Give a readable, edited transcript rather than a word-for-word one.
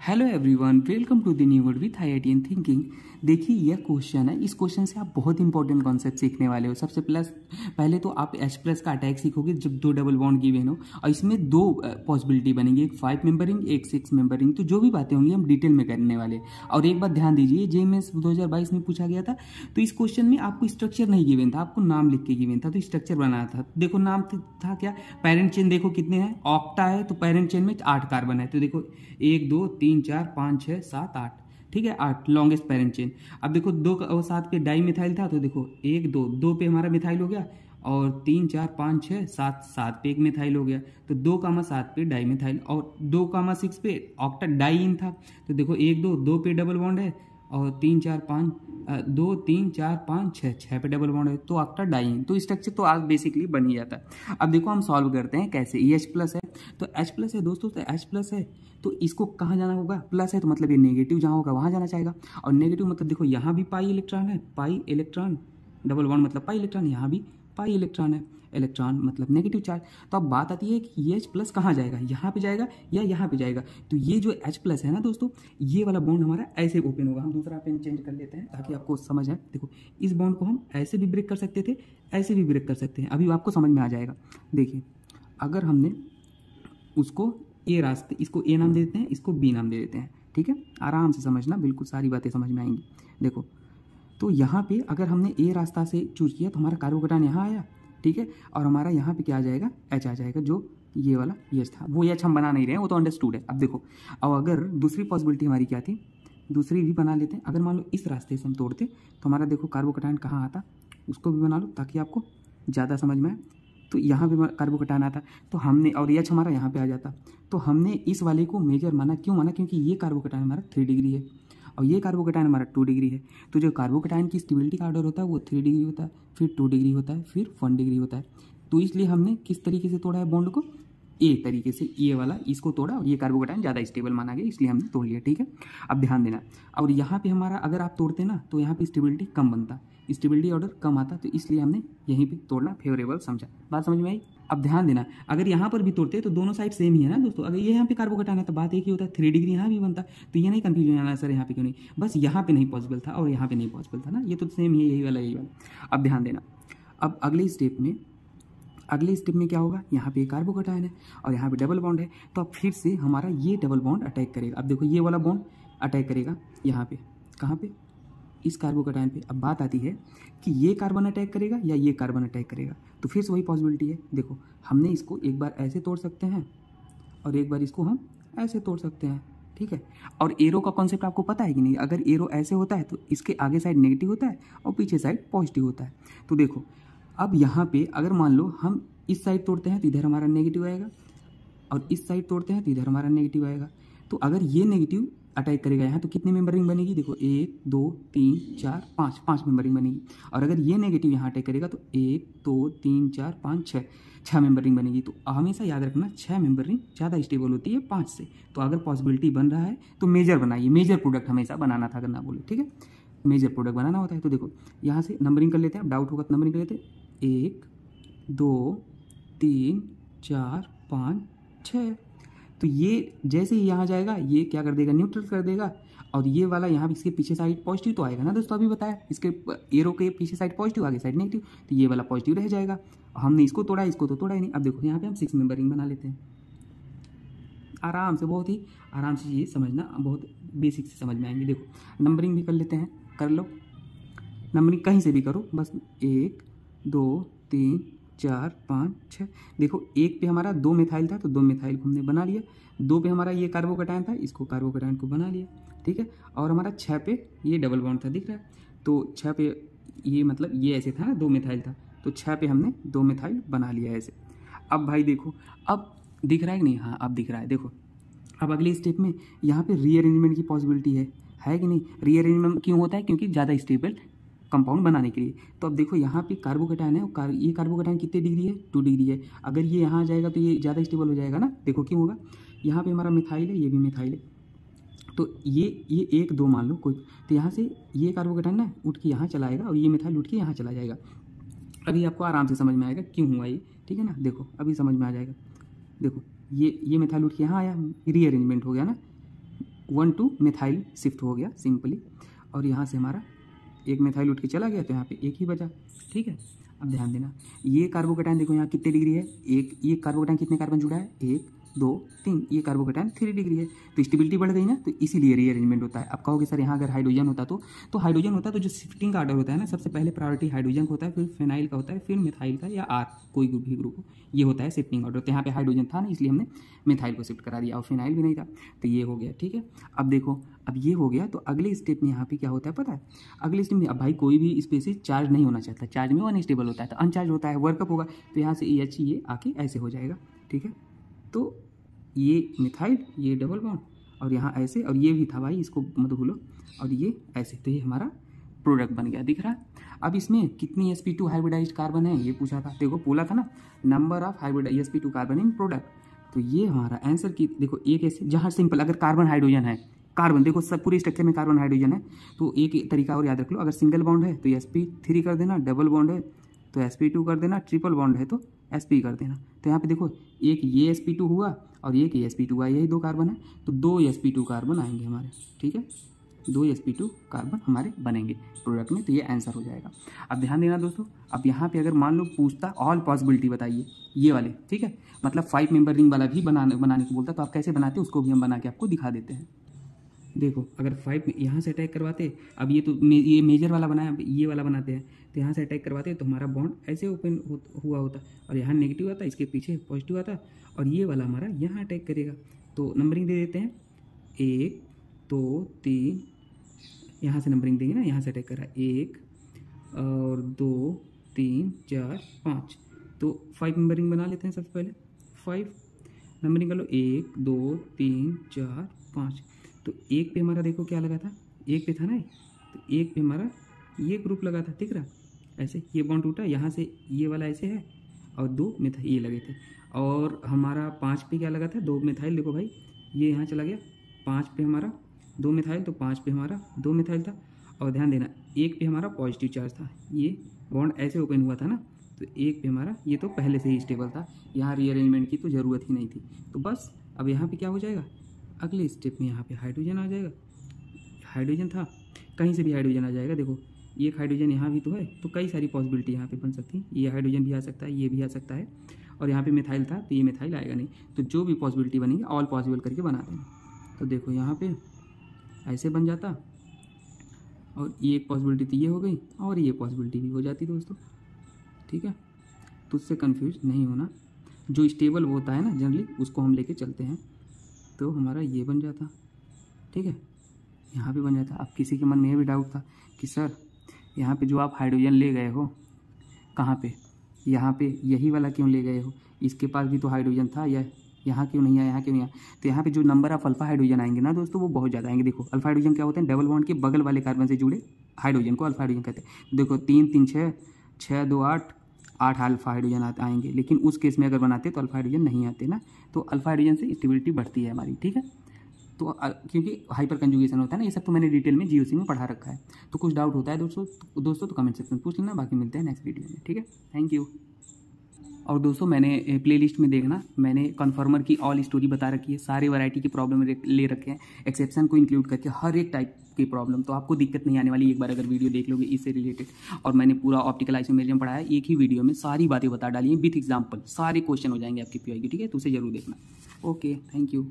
Hello everyone, welcome to the new word with IITian thinking. देखिए यह question है, इस क्वेश्चन से आप बहुत इंपॉर्टेंट कॉन्सेप्ट सीखने वाले हो। सबसे पहले तो आप H+ का अटैक सीखोगे जब दो डबल बॉन्ड गिवन हो, और इसमें दो पॉसिबिलिटी बनेगी, एक 5 मेंबर रिंग, एक 6 मेंबर रिंग। तो जो भी बातें होंगी हम डिटेल में करने वाले। और एक बात ध्यान दीजिए, JMS 2022 में पूछा गया था, तो इस क्वेश्चन में आपको स्ट्रक्चर नहीं गिवन था, आपको नाम लिख के गिवन था, तो स्ट्रक्चर बनाना था। देखो नाम था क्या, पेरेंट चेन देखो कितने हैं, ऑक्टा है तो पेरेंट चेन में 8 कार्बन है। तो देखो 1 2 3 4 5 6 7 8, ठीक है, 8 लॉन्गेस्ट पेरेंट चेन। अब देखो 2 और 7 पे डाई मिथाइल था, तो देखो 1 2 2 पे हमारा मिथाइल हो गया, और 3 4 5 6 7 7 पे एक मिथाइल हो गया। तो 2,7 पे डाई मिथाइल, और 2,6 पे ऑक्टा डाईन था। तो देखो 1 2 2 पे डबल बॉन्ड है, और 3 4 5 2 3 4 5 6 6 पे डबल बॉन्ड है, तो ऑक्टा डाईन। तो स्ट्रक्चर तो आज बेसिकली बन ही जाता है। अब देखो हम सॉल्व करते हैं कैसे। H+ है तो H+ है दोस्तों, तो H+ है तो इसको कहाँ जाना होगा, प्लस है तो मतलब ये नेगेटिव जहाँ होगा वहाँ जाना चाहेगा। और नेगेटिव मतलब देखो यहाँ भी पाई इलेक्ट्रॉन है, पाई इलेक्ट्रॉन, डबल बॉन्ड मतलब पाई इलेक्ट्रॉन, यहाँ भी पाई इलेक्ट्रॉन है, इलेक्ट्रॉन मतलब नेगेटिव चार्ज। तो अब बात आती है कि ये H+ कहाँ जाएगा, यहाँ पे जाएगा या यहाँ पे जाएगा। तो ये जो H+ है ना दोस्तों, ये वाला बॉन्ड हमारा ऐसे ओपन होगा। हम दूसरा पेन चेंज कर लेते हैं ताकि आपको समझ आए। देखो इस बॉन्ड को हम ऐसे भी ब्रेक कर सकते थे, ऐसे भी ब्रेक कर सकते हैं, अभी आपको समझ में आ जाएगा। देखिए अगर हमने उसको ए रास्ते, इसको ए नाम दे देते हैं, इसको बी नाम दे देते हैं, ठीक है। आराम से समझना, बिल्कुल सारी बातें समझ में आएंगी। देखो तो यहाँ पे अगर हमने ए रास्ता से चूज किया तो हमारा कार्बोकेटायन यहाँ आया, ठीक है, और हमारा यहाँ पे क्या आ जाएगा, H आ जाएगा। जो ये वाला H था, वो H हम बना नहीं रहे हैं, वो तो अंडरस्टूड है। अब देखो, अब अगर दूसरी पॉसिबिलिटी हमारी क्या थी, दूसरी भी बना लेते हैं। अगर मान लो इस रास्ते से हम तोड़ते तो हमारा देखो कार्बोकेटायन कहाँ आता, उसको भी बना लो ताकि आपको ज़्यादा समझ में आए। तो यहाँ पे कार्बोकेटायन आता, तो हमने, और H हमारा यहाँ पे आ जाता, तो हमने इस वाले को मेजर माना। क्यों माना, क्योंकि ये कार्बोकेटायन हमारा 3 डिग्री है और ये कार्बोकेटायन हमारा 2 डिग्री है। तो जो कार्बोकेटायन की स्टेबिलिटी का ऑर्डर होता है वो 3 डिग्री होता है, फिर 2 डिग्री होता है, फिर 1 डिग्री होता है। तो इसलिए हमने किस तरीके से तोड़ा है बॉन्ड को, ए तरीके से, ये वाला इसको तोड़ा, और ये कार्बोकेटायन ज़्यादा स्टेबल माना गया इसलिए हमने तोड़ लिया, ठीक है। अब ध्यान देना, और यहाँ पे हमारा अगर आप तोड़ते ना तो यहाँ पे स्टेबिलिटी कम बनता, स्टेबिलिटी ऑर्डर कम आता, तो इसलिए हमने यहीं पे तोड़ना फेवरेबल समझा। बात समझ में आई। अब ध्यान देना, अगर यहाँ पर भी तोड़ते तो दोनों साइड सेम ही है ना दोस्तों। अगर ये यहाँ पे कार्बोकेटायन है तो बात एक ही होता है, 3 डिग्री यहाँ भी बनता। तो ये नहीं कंफ्यूजन आना सर यहाँ पे क्यों नहीं, बस यहाँ पे नहीं पॉसिबल था और यहाँ पे नहीं पॉसिबल था ना, ये तो सेम ही है, यही वाला यही वाला। अब ध्यान देना, अब अगले स्टेप में क्या होगा, यहाँ पे कार्बोकेटायन है और यहाँ पे डबल बॉन्ड है, तो अब फिर से हमारा ये डबल बॉन्ड अटैक करेगा। अब देखो ये वाला बॉन्ड अटैक करेगा यहाँ पे, कहाँ पे, इस कार्बोकेटायन पे। अब बात आती है कि ये कार्बन अटैक करेगा या ये कार्बन अटैक करेगा, तो फिर से वही पॉसिबिलिटी है। देखो हमने इसको एक बार ऐसे तोड़ सकते हैं और एक बार इसको हम ऐसे तोड़ सकते हैं, ठीक है। और एरो का कॉन्सेप्ट आपको पता है कि नहीं, अगर एरो ऐसे होता है तो इसके आगे साइड नेगेटिव होता है और पीछे साइड पॉजिटिव होता है। तो देखो अब यहाँ पे अगर मान लो हम इस साइड तोड़ते हैं तो इधर हमारा नेगेटिव आएगा, और इस साइड तोड़ते हैं तो इधर हमारा नेगेटिव आएगा। तो अगर ये नेगेटिव अटैक करेगा यहाँ तो कितनी मेंबरिंग बनेगी, देखो 1 2 3 4 5 मेंबरिंग बनेगी। और अगर ये नेगेटिव यहाँ अटैक करेगा तो 1 2 3 4 5 6 मेंबरिंग बनेगी। तो हमेशा याद रखना 6 मेंबरिंग ज़्यादा स्टेबल होती है 5 से। तो अगर पॉसिबिलिटी बन रहा है तो मेजर बनाइए, मेजर प्रोडक्ट हमेशा बनाना था, अगर ना बोले, ठीक है, मेजर प्रोडक्ट बनाना होता है। तो देखो यहाँ से नंबरिंग कर लेते हैं, अब डाउट होगा तो नंबरिंग कर लेते हैं, 1 2 3 4 5 6। तो ये जैसे ही यहाँ जाएगा ये क्या कर देगा, न्यूट्रल कर देगा, और ये वाला यहाँ इसके पीछे साइड पॉजिटिव तो आएगा ना दोस्तों, अभी बताया, इसके एरो के पीछे साइड पॉजिटिव, आगे साइड नेगेटिव, तो ये वाला पॉजिटिव रह जाएगा। हमने इसको तोड़ा, इसको तो तोड़ा ही नहीं। अब देखो यहाँ पे हम 6 मेंबरिंग बना लेते हैं आराम से, बहुत ही आराम से, ये समझना बहुत बेसिक से समझ में आएंगे। देखो नंबरिंग भी कर लेते हैं, कर लो नंबरिंग, कहीं से भी करो, बस 1 2 3 4 5 6। देखो 1 पे हमारा 2 मिथाइल था तो 2 मिथाइल को हमने बना लिया, 2 पे हमारा ये कार्बोकेटायन था, इसको कार्बोकेटायन को बना लिया, ठीक है। और हमारा 6 पे ये डबल बॉन्ड था, दिख रहा है, तो 6 पे ये मतलब ये ऐसे था ना, 2 मिथाइल था, तो 6 पे हमने 2 मिथाइल बना लिया ऐसे। अब भाई देखो, अब दिख रहा है कि नहीं, हाँ अब दिख रहा है। देखो अब अगले स्टेप में यहाँ पे रीअरेंजमेंट की पॉसिबिलिटी है कि नहीं। रीअरेंजमेंट क्यों होता है, क्योंकि ज़्यादा स्टेबल कंपाउंड बनाने के लिए। तो अब देखो यहाँ पे कार्बोकेटायन है, ये कार्बोकेटायन कितने डिग्री है, 2 डिग्री है। अगर ये यहाँ आ जाएगा तो ये ज़्यादा स्टेबल हो जाएगा ना। देखो क्यों होगा, यहाँ पे हमारा मिथाइल है, ये भी मिथाइल है, तो ये 1 2 मान लो कोई, तो यहाँ से ये कार्बोकेटायन ना उठ के यहाँ चला आएगा और ये मिथाइल उठ के यहाँ चला जाएगा। अभी आपको आराम से समझ में आएगा क्यों हुआ ये, ठीक है ना। देखो अभी समझ में आ जाएगा। देखो ये मिथाइल उठ के यहाँ आया, रीअरेंजमेंट हो गया ना, 1 to मिथाइल शिफ्ट हो गया सिंपली, और यहाँ से हमारा एक मिथाइल उठ के चला गया, तो यहाँ पे एक ही बचा। ठीक है, अब ध्यान देना, ये कार्बोकेटाइन देखो यहाँ कितने डिग्री है, एक, ये कार्बोकेटाइन कितने कार्बन जुड़ा है, 1 2 3, ये कार्बोकेटाइन 3 डिग्री है, तो स्टेबिलिटी बढ़ गई ना, तो इसीलिए रीअरेंजमेंट होता है। अब कहोगे सर यहाँ अगर हाइड्रोजन होता तो हाइड्रोजन होता तो जो शिफ्टिंग का ऑर्डर होता है ना, सबसे पहले प्रायोरिटी हाइड्रोजन का होता है, फिर फिनाइल का होता है, फिर मिथाइल का, या आर कोई भी ग्रुप हो, ये होता है शिफ्टिंग ऑर्डर। तो यहाँ पे हाइड्रोजन था ना, इसलिए हमने मिथाइल को शिफ्ट करा दिया, और फिनाइल भी नहीं था, तो ये हो गया। ठीक है, अब देखो, अब ये हो गया, तो अगले स्टेप में यहाँ पे क्या होता है पता है, अगले स्टेप में अब भाई कोई भी स्पेसिस चार्ज नहीं होना चाहता, चार्ज में वो अनस्टेबल होता है, तो अनचार्ज होता है, वर्कअप होगा, तो यहाँ से EH ये आके ऐसे हो जाएगा। ठीक है, तो ये मिथाइल, ये डबल बॉन्ड, और यहाँ ऐसे, और ये भी था भाई, इसको मत भूलो, और ये ऐसे, तो ये हमारा प्रोडक्ट बन गया, दिख रहा है। अब इसमें कितनी sp2 हाइब्रिडाइज्ड कार्बन है ये पूछा था, देखो बोला था ना, number of hybrid sp2 carbon in product, तो ये हमारा आंसर की देखो, एक ऐसे जहाँ सिंपल अगर कार्बन हाइड्रोजन है, कार्बन देखो सब पूरे स्ट्रक्चर में कार्बन हाइड्रोजन है, तो एक तरीका और याद रख लो, अगर सिंगल बॉन्ड है तो sp3 कर देना, डबल बॉन्ड है तो sp2 कर देना, ट्रिपल बॉन्ड है तो sp कर देना। तो यहाँ पे देखो, एक ये sp2 हुआ और एक ये sp2 हुआ, यही 2 कार्बन है, तो 2 sp2 कार्बन आएंगे हमारे। ठीक है, 2 sp2 कार्बन हमारे बनेंगे प्रोडक्ट में, तो ये आंसर हो जाएगा। अब ध्यान देना दोस्तों, अब यहाँ पे अगर मान लो पूछता ऑल पॉसिबिलिटी बताइए ये वाले, ठीक है, मतलब 5 मेंबर रिंग वाला भी बनाने को बोलता, तो आप कैसे बनाते हो उसको भी हम बना के आपको दिखा देते हैं। देखो, अगर 5 यहाँ से अटैक करवाते, अब ये तो ये मेजर वाला बनाया, ये वाला बनाते हैं, तो यहाँ से अटैक करवाते तो हमारा बॉन्ड ऐसे ओपन हुआ होता, और यहाँ नेगेटिव आता, इसके पीछे पॉजिटिव आता, और ये वाला हमारा यहाँ अटैक करेगा। तो नंबरिंग दे देते हैं, 1 2 3, यहाँ से नंबरिंग देंगे ना, यहाँ से अटैक करा 1 और 2 3 4 5, तो 5 नंबरिंग बना लेते हैं। सबसे पहले 5 नंबरिंग कर लो, 1 2 3 4 5, तो 1 पे हमारा देखो क्या लगा था, 1 पे था ना, तो 1 पे हमारा ये ग्रुप लगा था, दिख रहा ऐसे, ये बॉन्ड टूटा, यहाँ से ये वाला ऐसे है, और 2 मिथाइल ये लगे थे, और हमारा 5 पे क्या लगा था, 2 मिथाइल, देखो भाई ये यहाँ चला गया, 5 पे हमारा 2 मिथाइल, तो 5 पे हमारा 2 मिथाइल था, और ध्यान देना 1 पे हमारा पॉजिटिव चार्ज था, ये बॉन्ड ऐसे ओपन हुआ था ना, तो 1 पे हमारा ये तो पहले से ही स्टेबल था, यहाँ रीअरेंजमेंट की तो ज़रूरत ही नहीं थी। तो बस अब यहाँ पे क्या हो जाएगा, अगले स्टेप में यहाँ पे हाइड्रोजन आ जाएगा, हाइड्रोजन था, कहीं से भी हाइड्रोजन आ जाएगा। देखो एक हाइड्रोजन यहाँ भी तो है, तो कई सारी पॉसिबिलिटी यहाँ पे बन सकती है, ये हाइड्रोजन भी आ सकता है, ये भी आ सकता है, और यहाँ पे मिथाइल था तो ये मिथाइल आएगा नहीं, तो जो भी पॉसिबिलिटी बनेगी ऑल पॉसिबल करके बना देंगे। तो देखो यहाँ पे ऐसे बन जाता, और ये एक पॉसिबिलिटी तो ये हो गई, और ये पॉसिबिलिटी भी हो जाती दोस्तों। ठीक है, तो उससे कन्फ्यूज नहीं होना, जो स्टेबल होता है ना जनरली उसको हम लेके चलते हैं, तो हमारा ये बन जाता। ठीक है, यहाँ पे बन जाता। अब किसी के मन में ये भी डाउट था कि सर यहाँ पे जो आप हाइड्रोजन ले गए हो, कहाँ पे, यहाँ पे यही वाला क्यों ले गए हो, इसके पास भी तो हाइड्रोजन था, या यहाँ क्यों नहीं आया, यहाँ क्यों नहीं आया। तो यहाँ पे जो नंबर ऑफ अल्फा हाइड्रोजन आएंगे ना दोस्तों, वो बहुत ज़्यादा आएंगे। देखो अल्फा हाइड्रोजन क्या होते हैं, डबल बॉन्ड के बगल वाले कार्बन से जुड़े हाइड्रोजन को अल्फा हाइड्रोजन कहते हैं। देखो 3 3 6 6 2 8 8 अल्फा हाइड्रोजन आएंगे, लेकिन उस केस में अगर बनाते तो अल्फा हाइड्रोजन नहीं आते ना, तो अल्फा हाइड्रोजन से स्टेबिलिटी बढ़ती है हमारी। ठीक है, तो क्योंकि हाइपर कंजुगेशन होता है ना, ये सब तो मैंने डिटेल में जीओसी में पढ़ा रखा है। तो कुछ डाउट होता है दोस्तों तो कमेंट सेक्शन में पूछ लेना, बाकी मिलते हैं नेक्स्ट वीडियो में। ठीक है, थैंक यू। और दोस्तों मैंने प्लेलिस्ट में देखना, मैंने कन्फर्मर की ऑल स्टोरी बता रखी है, सारे वैरायटी की प्रॉब्लम ले रखे हैं, एक्सेप्शन को इंक्लूड करके हर एक टाइप की प्रॉब्लम, तो आपको दिक्कत नहीं आने वाली एक बार अगर वीडियो देख लोगे इससे रिलेटेड। और मैंने पूरा ऑप्टिकल आइसोमेरिज्म पढ़ाया है, एक ही वीडियो में सारी बातें बता डाली हैं विथ एग्जाम्पल, सारे क्वेश्चन हो जाएंगे आपके पीआई की। ठीक है, तो उसे जरूर देखना। Okay, thank you.